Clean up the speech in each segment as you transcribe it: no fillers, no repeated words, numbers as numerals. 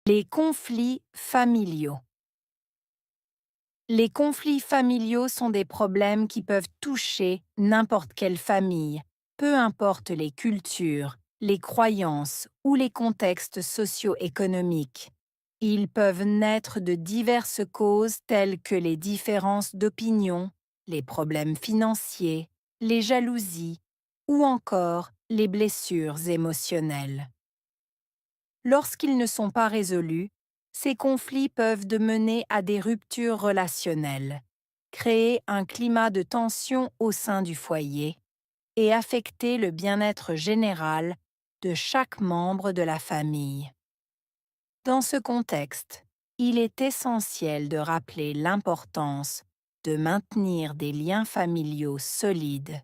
Les conflits familiaux. Les conflits familiaux sont des problèmes qui peuvent toucher n'importe quelle famille, peu importe les cultures, les croyances ou les contextes socio-économiques. Ils peuvent naître de diverses causes telles que les différences d'opinion, les problèmes financiers, les jalousies ou encore les blessures émotionnelles. Lorsqu'ils ne sont pas résolus, ces conflits peuvent mener à des ruptures relationnelles, créer un climat de tension au sein du foyer et affecter le bien-être général de chaque membre de la famille. Dans ce contexte, il est essentiel de rappeler l'importance de maintenir des liens familiaux solides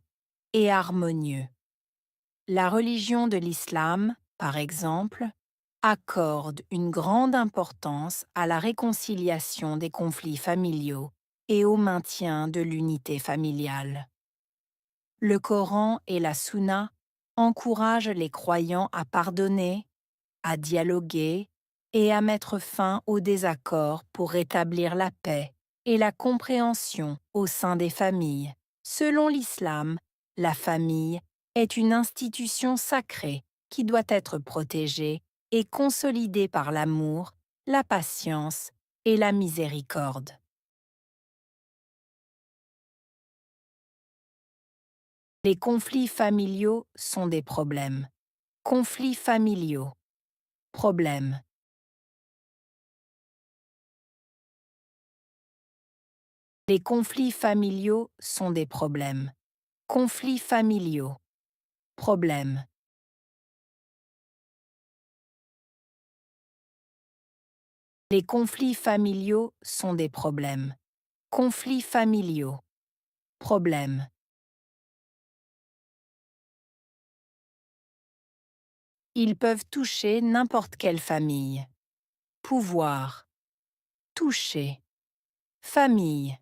et harmonieux. La religion de l'islam, par exemple, accorde une grande importance à la réconciliation des conflits familiaux et au maintien de l'unité familiale. Le Coran et la Sunna encouragent les croyants à pardonner, à dialoguer et à mettre fin aux désaccords pour rétablir la paix et la compréhension au sein des familles. Selon l'islam, la famille est une institution sacrée qui doit être protégée et consolidée par l'amour, la patience et la miséricorde. Les conflits familiaux sont des problèmes. Conflits familiaux. Problèmes. Les conflits familiaux sont des problèmes. Conflits familiaux. Problèmes. Les conflits familiaux sont des problèmes. Conflits familiaux. Problèmes. Ils peuvent toucher n'importe quelle famille. Pouvoir. Toucher. Famille.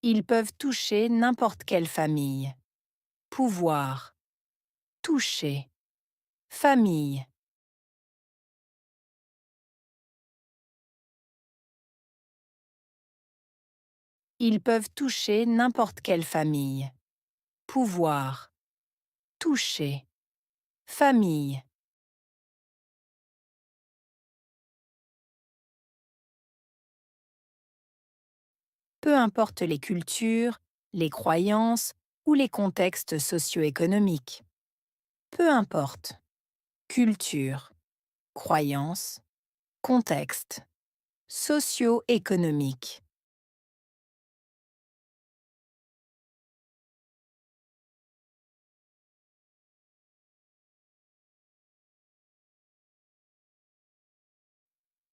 Ils peuvent toucher n'importe quelle famille. Pouvoir. Toucher. Famille. Ils peuvent toucher n'importe quelle famille. Pouvoir. Toucher. Famille. Peu importe les cultures, les croyances ou les contextes socio-économiques. Peu importe. Culture, croyances, contexte, socio-économique.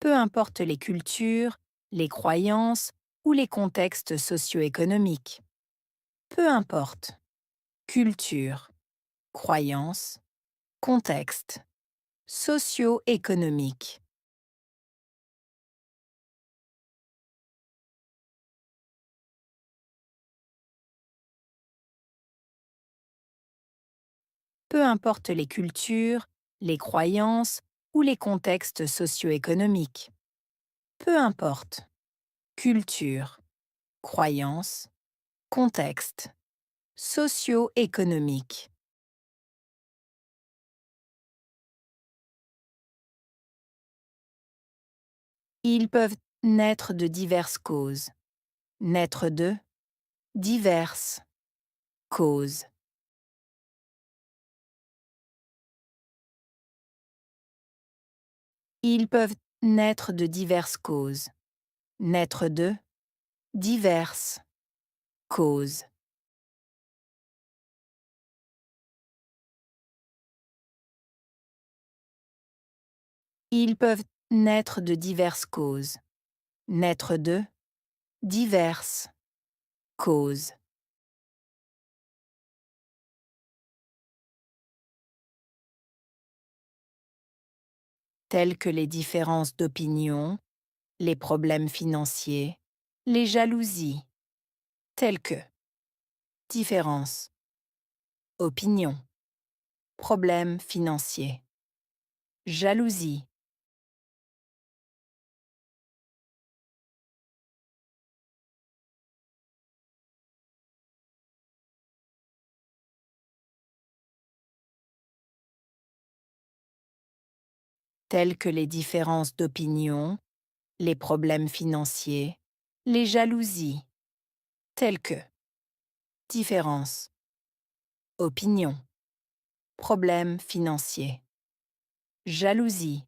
Peu importe les cultures, les croyances ou les contextes socio-économiques. Peu importe. Culture, croyances, contexte, socio-économique. Peu importe les cultures, les croyances ou les contextes socio-économiques. Peu importe. Culture, croyances, contexte, socio-économique. Ils peuvent naître de diverses causes. Naître de diverses causes. Ils peuvent naître de diverses causes. Naître de diverses causes. Ils peuvent naître de diverses causes. Naître de diverses causes. Telles que les différences d'opinion, les problèmes financiers, les jalousies, telles que différences opinion, problème financier, jalousie, telles que les différences d'opinion, les problèmes financiers, les jalousies, telles que différence, opinion, problème financier, jalousie,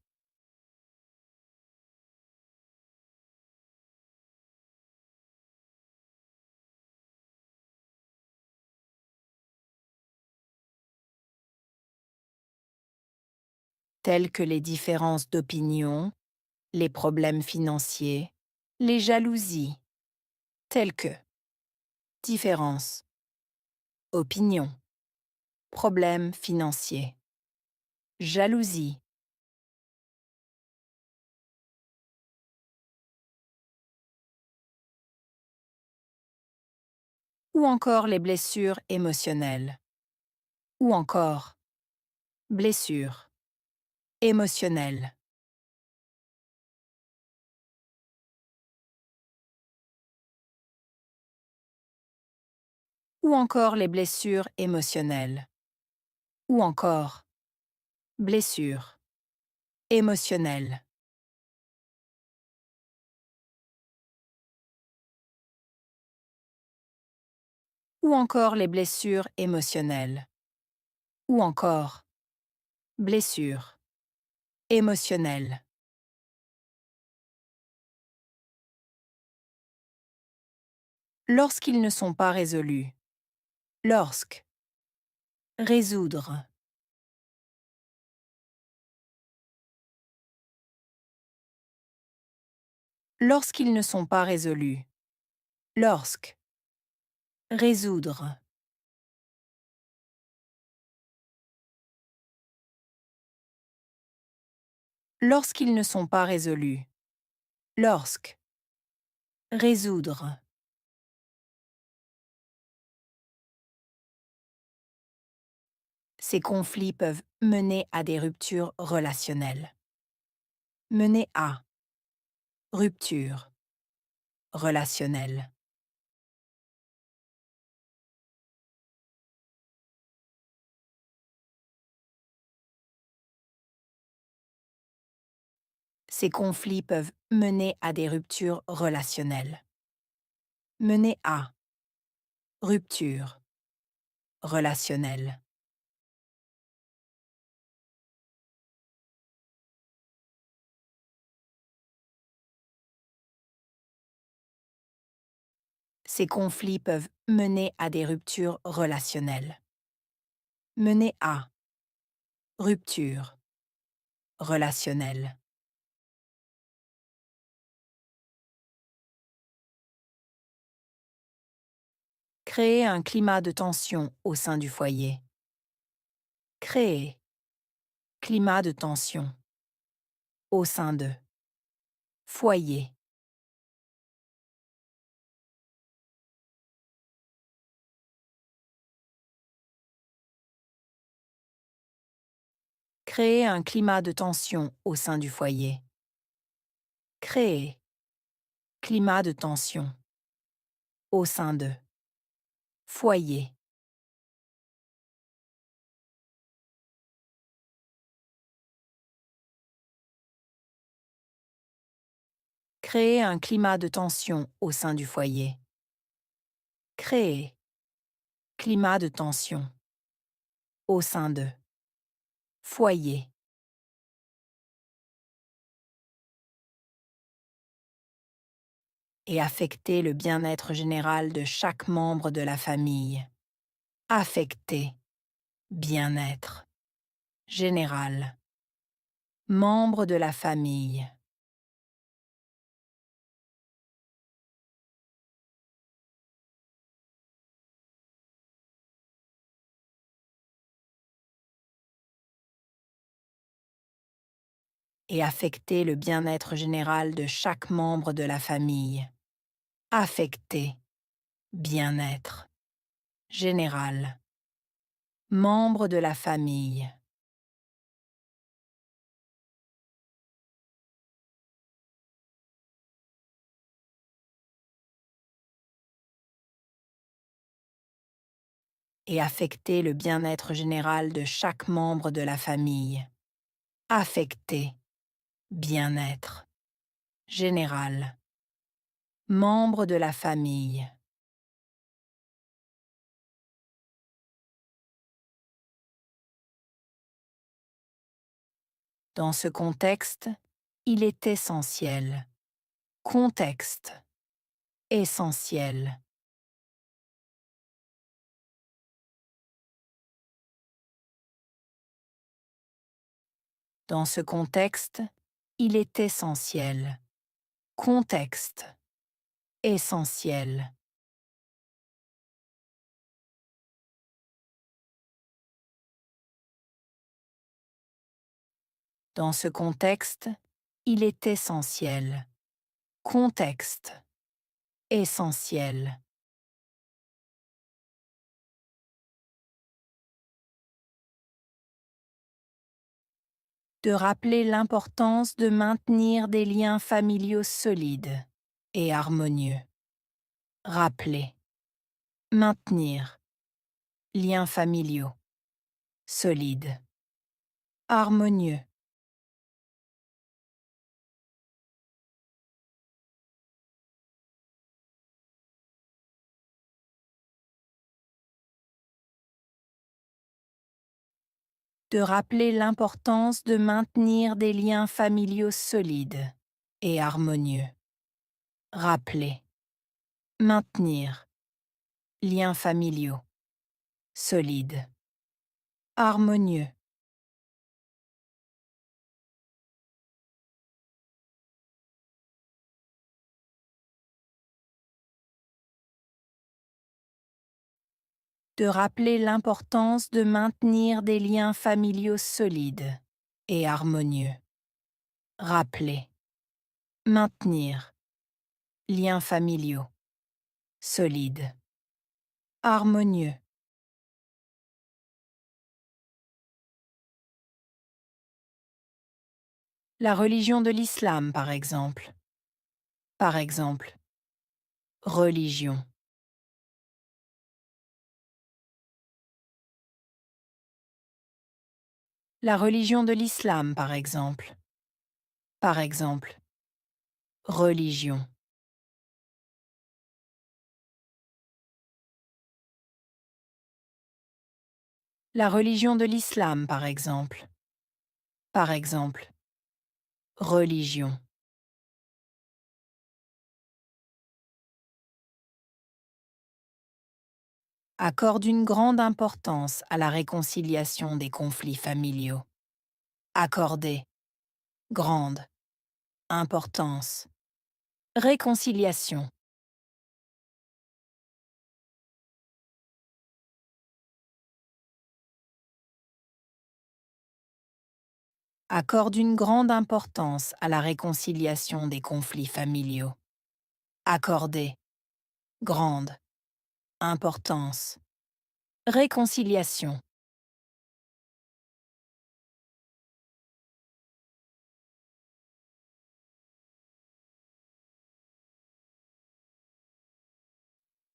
telles que les différences d'opinion, les problèmes financiers, les jalousies, telles que différence, opinion, problème financier, jalousie, ou encore les blessures émotionnelles, ou encore blessures émotionnelles, ou encore les blessures émotionnelles, ou encore blessures émotionnelles, ou encore les blessures émotionnelles, ou encore blessures émotionnelles. Lorsqu'ils ne sont pas résolus, lorsque, résoudre, lorsqu'ils ne sont pas résolus, lorsque, résoudre. Lorsqu'ils ne sont pas résolus, lorsque, résoudre. Ces conflits peuvent mener à des ruptures relationnelles. Mener à rupture relationnelle. Ces conflits peuvent mener à des ruptures relationnelles. Mener à rupture relationnelle. Ces conflits peuvent mener à des ruptures relationnelles. Mener à rupture relationnelle. Créer un climat de tension au sein du foyer. Créer climat de tension au sein de foyer. Créer un climat de tension au sein du foyer. Créer climat de tension au sein de foyer. Créer un climat de tension au sein du foyer. Créer climat de tension au sein de foyer. Et affecter le bien-être général de chaque membre de la famille. Affecter bien-être général. Membre de la famille. Et affecter le bien-être général de chaque membre de la famille. Affecter bien-être général. Membre de la famille. Et affecter le bien-être général de chaque membre de la famille. Affecter, bien-être, général. Membre de la famille. Dans ce contexte, il est essentiel. Contexte. Essentiel. Dans ce contexte, il est essentiel. Contexte. Essentiel. Dans ce contexte, il est essentiel. Contexte. Essentiel. De rappeler l'importance de maintenir des liens familiaux solides et harmonieux. Rappeler. Maintenir. Liens familiaux. Solides. Harmonieux. De rappeler l'importance de maintenir des liens familiaux solides et harmonieux. Rappeler. Maintenir. Liens familiaux. Solides. Harmonieux. De rappeler l'importance de maintenir des liens familiaux solides et harmonieux. Rappeler. Maintenir. Liens familiaux. Solides. Harmonieux. La religion de l'islam, par exemple. Par exemple. Religion. La religion de l'islam, par exemple. Par exemple. Religion. La religion de l'islam, par exemple. Par exemple. Religion. Accorde une grande importance à la réconciliation des conflits familiaux. Accorder. Grande. Importance. Réconciliation. Accorde une grande importance à la réconciliation des conflits familiaux. Accorder. Grande. Importance. Réconciliation.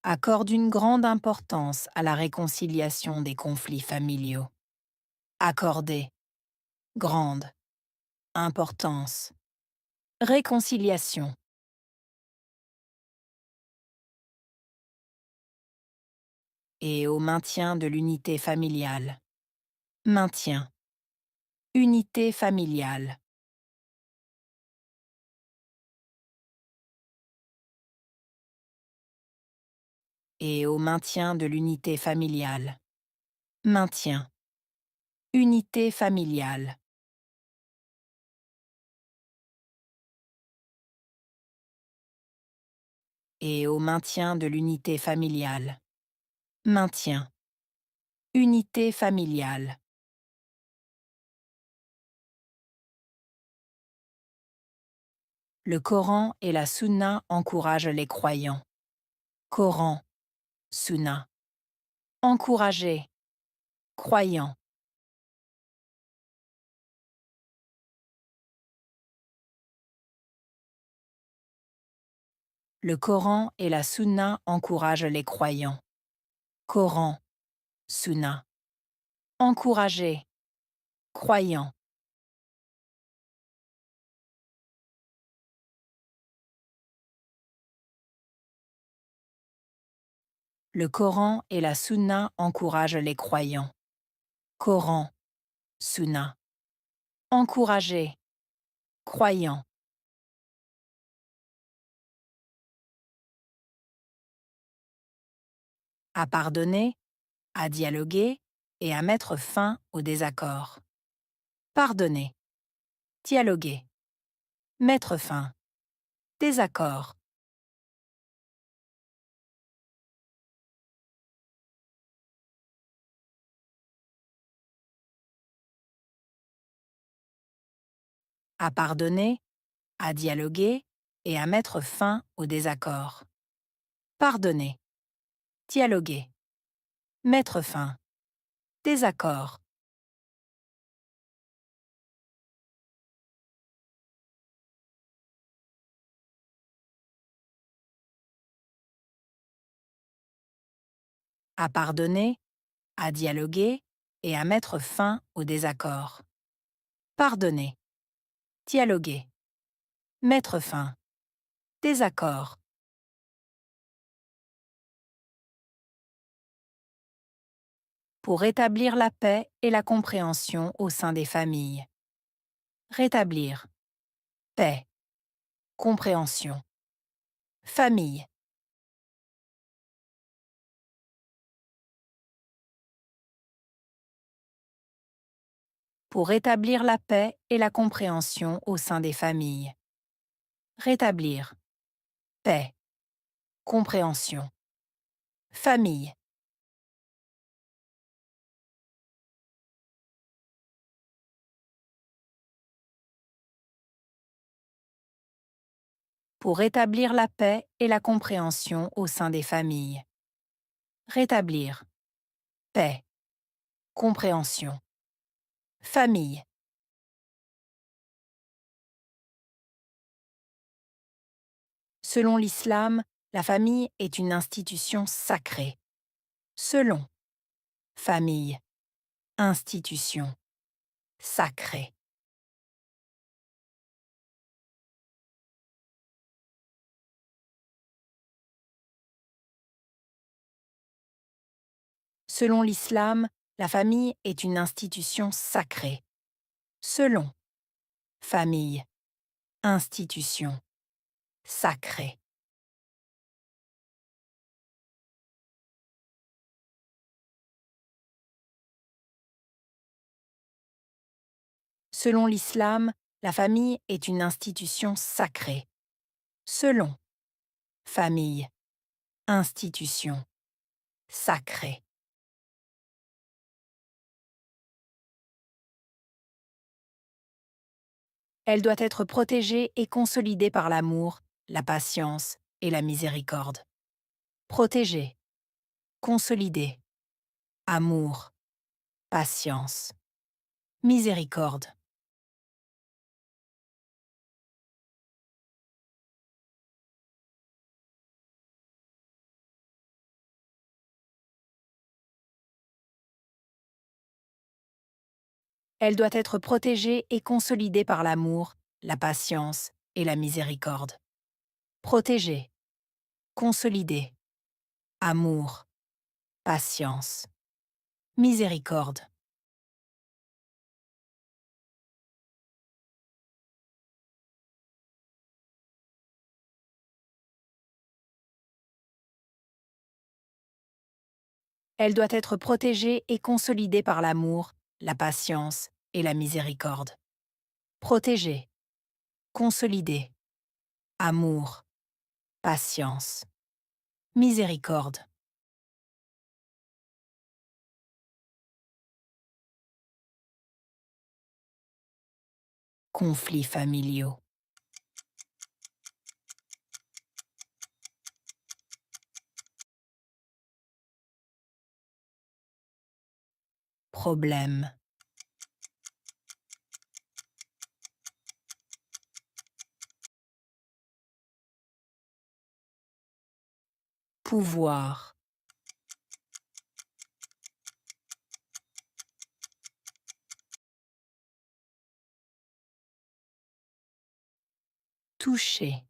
Accorde une grande importance à la réconciliation des conflits familiaux. Accorder. Grande. Importance. Réconciliation. Et au maintien de l'unité familiale. Maintien. Unité familiale. Et au maintien de l'unité familiale. Maintien. Unité familiale. Et au maintien de l'unité familiale. Maintien. Unité familiale. Le Coran et la Sunna encouragent les croyants. Coran, Sunna. Encourager. croyant. Le Coran et la Sunna encouragent les croyants. Coran, Sunna. Encourager, croyant. Le Coran et la Sunna encouragent les croyants. Coran, Sunna. Encourager, croyant. À pardonner, à dialoguer et à mettre fin au désaccord. Pardonner, dialoguer, mettre fin, désaccord. À pardonner, à dialoguer et à mettre fin au désaccord. Pardonner, dialoguer, mettre fin, désaccord. À pardonner, à dialoguer et à mettre fin au désaccord. Pardonner, dialoguer, mettre fin, désaccord. Pour rétablir la paix et la compréhension au sein des familles. Rétablir, paix, compréhension. Famille. Pour rétablir la paix et la compréhension au sein des familles. Rétablir, paix, compréhension. Famille. Pour rétablir la paix et la compréhension au sein des familles. Rétablir, paix, compréhension. Famille. Selon l'islam, la famille est une institution sacrée. Selon, famille, institution, sacrée. Selon l'islam, la famille est une institution sacrée. Selon, famille, institution, sacrée. Selon l'islam, la famille est une institution sacrée. Selon, famille, institution, sacrée. Elle doit être protégée et consolidée par l'amour, la patience et la miséricorde. Protégée, consolidée, amour, patience, miséricorde. Elle doit être protégée et consolidée par l'amour, la patience et la miséricorde. Protégée, consolidée, amour, patience, miséricorde. Elle doit être protégée et consolidée par l'amour, la patience et la miséricorde. Protégée, consolidée, amour, patience, miséricorde. Conflits familiaux. problème, pouvoir, toucher,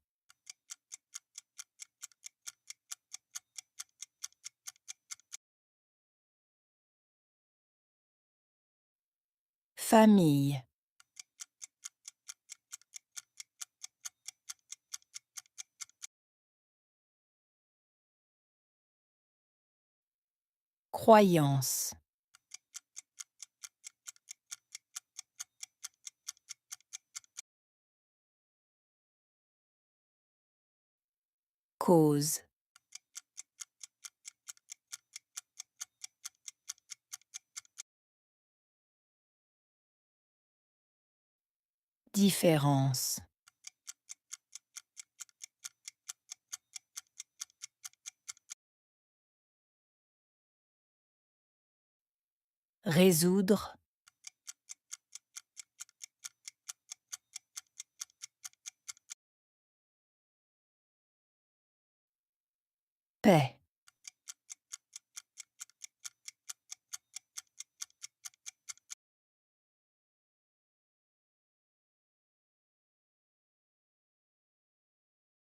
famille, croyance, cause, différence, résoudre, paix.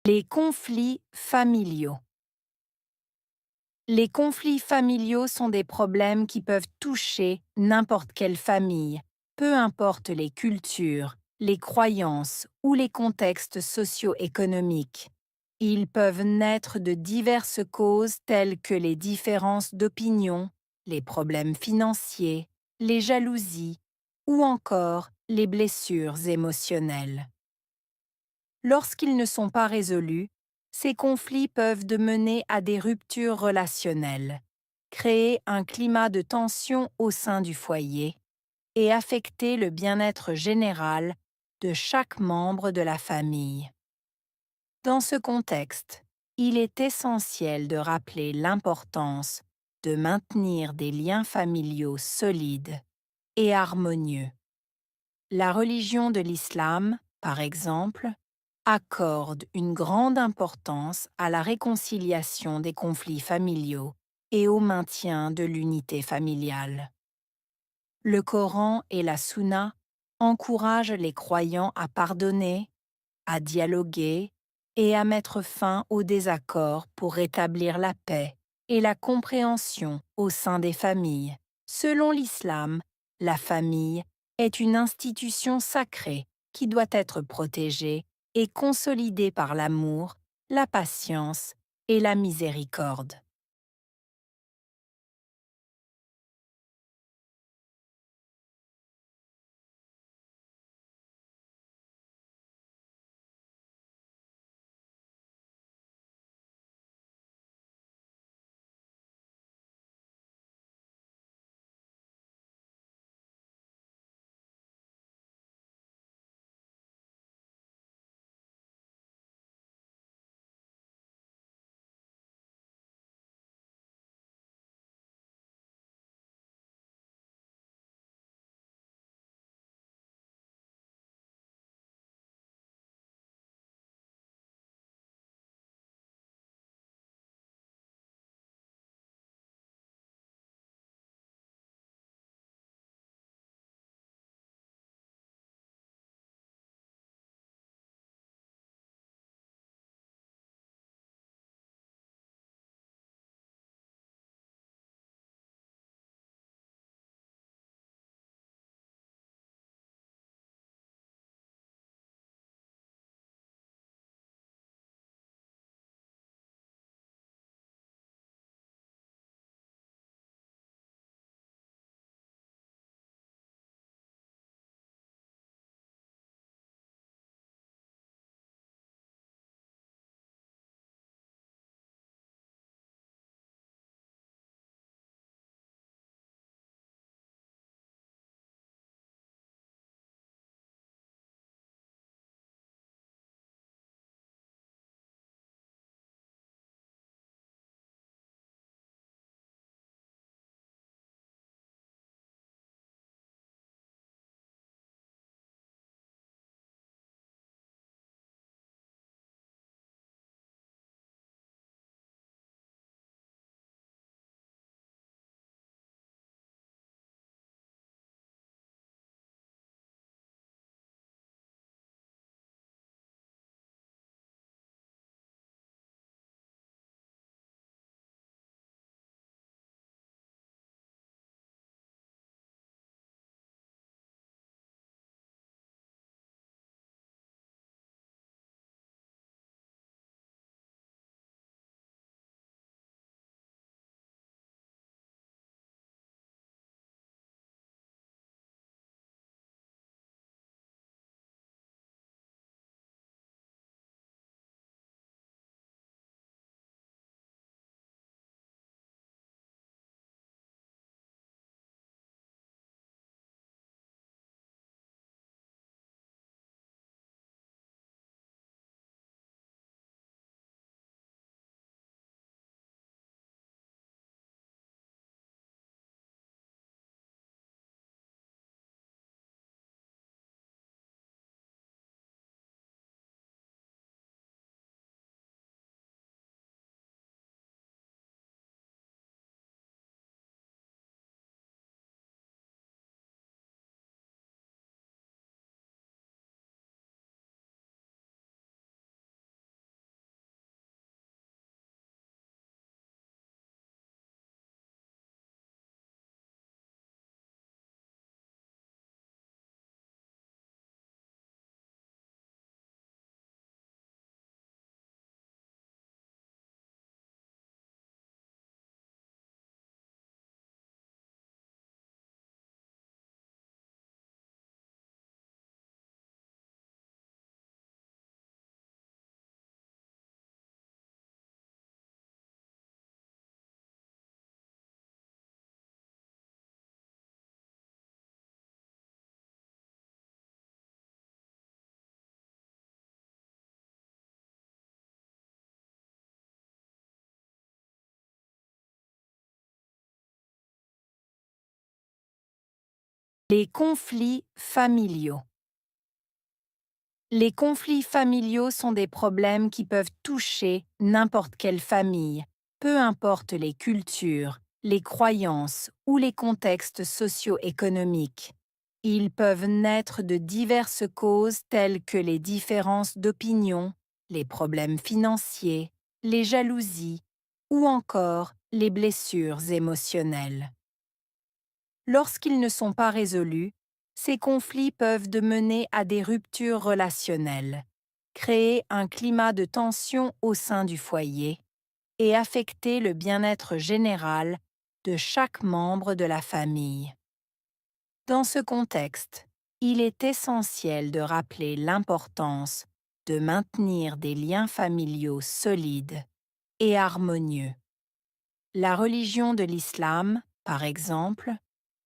Les conflits familiaux. Les conflits familiaux sont des problèmes qui peuvent toucher n'importe quelle famille, peu importe les cultures, les croyances ou les contextes socio-économiques. Ils peuvent naître de diverses causes telles que les différences d'opinion, les problèmes financiers, les jalousies ou encore les blessures émotionnelles. Lorsqu'ils ne sont pas résolus, ces conflits peuvent mener à des ruptures relationnelles, créer un climat de tension au sein du foyer et affecter le bien-être général de chaque membre de la famille. Dans ce contexte, il est essentiel de rappeler l'importance de maintenir des liens familiaux solides et harmonieux. La religion de l'islam, par exemple, accorde une grande importance à la réconciliation des conflits familiaux et au maintien de l'unité familiale. Le Coran et la Sunna encouragent les croyants à pardonner, à dialoguer et à mettre fin aux désaccords pour rétablir la paix et la compréhension au sein des familles. Selon l'islam, la famille est une institution sacrée qui doit être protégée et consolidée par l'amour, la patience et la miséricorde. Les conflits familiaux. Les conflits familiaux sont des problèmes qui peuvent toucher n'importe quelle famille, peu importe les cultures, les croyances ou les contextes socio-économiques. Ils peuvent naître de diverses causes telles que les différences d'opinion, les problèmes financiers, les jalousies ou encore les blessures émotionnelles. Lorsqu'ils ne sont pas résolus, ces conflits peuvent mener à des ruptures relationnelles, créer un climat de tension au sein du foyer et affecter le bien-être général de chaque membre de la famille. Dans ce contexte, il est essentiel de rappeler l'importance de maintenir des liens familiaux solides et harmonieux. La religion de l'islam, par exemple,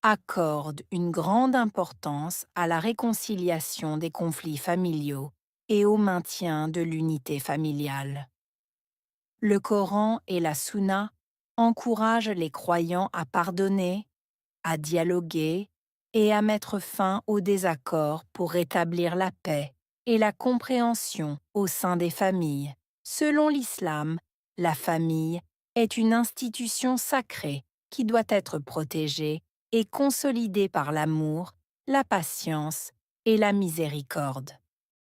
accorde une grande importance à la réconciliation des conflits familiaux et au maintien de l'unité familiale. Le Coran et la Sunna encouragent les croyants à pardonner, à dialoguer et à mettre fin aux désaccords pour rétablir la paix et la compréhension au sein des familles. Selon l'islam, la famille est une institution sacrée qui doit être protégée et consolidée par l'amour, la patience et la miséricorde.